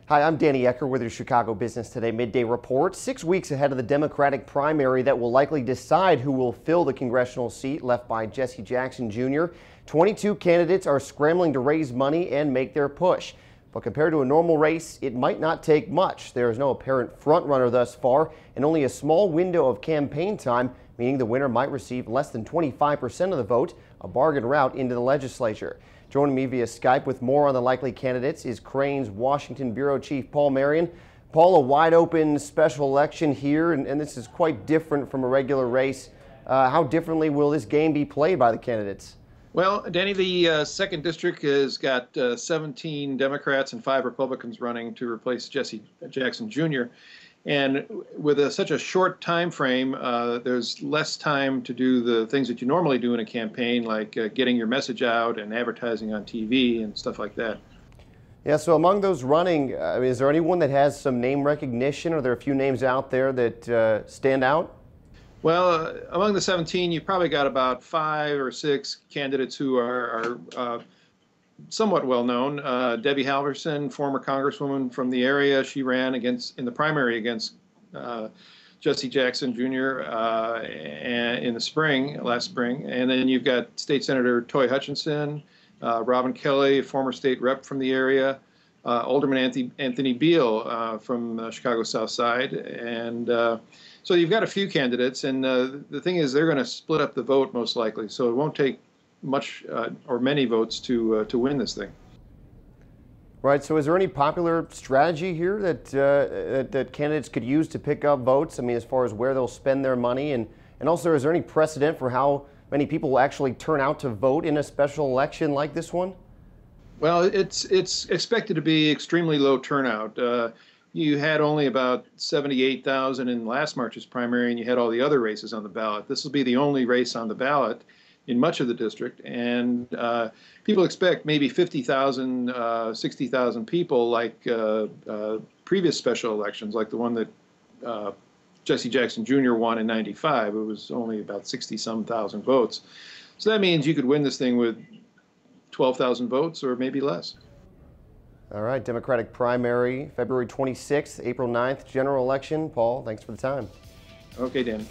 Hi, I'm Danny Ecker with your Chicago Business Today Midday Report. 6 weeks ahead of the Democratic primary that will likely decide who will fill the congressional seat left by Jesse Jackson Jr., 22 candidates are scrambling to raise money and make their push. But compared to a normal race, it might not take much. There is no apparent frontrunner thus far, and only a small window of campaign time, meaning the winner might receive less than 25% of the vote, a bargain route into the legislature. Joining me via Skype with more on the likely candidates is Crain's Washington Bureau Chief Paul Marion. Paul, a wide open special election here, and this is quite different from a regular race. How differently will this game be played by the candidates? Well, Danny, the 2nd District has got 17 Democrats and 5 Republicans running to replace Jesse Jackson Jr. And with such a short time frame, there's less time to do the things that you normally do in a campaign, like getting your message out and advertising on TV and stuff like that. Yeah, so among those running, is there anyone that has some name recognition? Are there a few names out there that stand out? Well, among the 17, you've probably got about 5 or 6 candidates who are somewhat well known. Debbie Halverson, former congresswoman from the area, she ran in the primary against Jesse Jackson Jr. In the last spring. And then you've got State Senator Toy Hutchinson, Robin Kelly, former state rep from the area, Alderman Anthony Beal from the Chicago South Side, and so you've got a few candidates, and the thing is they're going to split up the vote most likely, so it won't take much or many votes to win this thing. Right. So, is there any popular strategy here that candidates could use to pick up votes? I mean, as far as where they'll spend their money, and also, is there any precedent for how many people will actually turn out to vote in a special election like this one? Well, it's expected to be extremely low turnout. You had only about 78,000 in last March's primary, and you had all the other races on the ballot. This will be the only race on the ballot in much of the district, and people expect maybe 50,000, 60,000 people like previous special elections, like the one that Jesse Jackson Jr. won in '95. It was only about 60-some thousand votes. So that means you could win this thing with 12,000 votes or maybe less. All right, Democratic primary, February 26th, April 9th, general election. Paul, thanks for the time. Okay, Dan.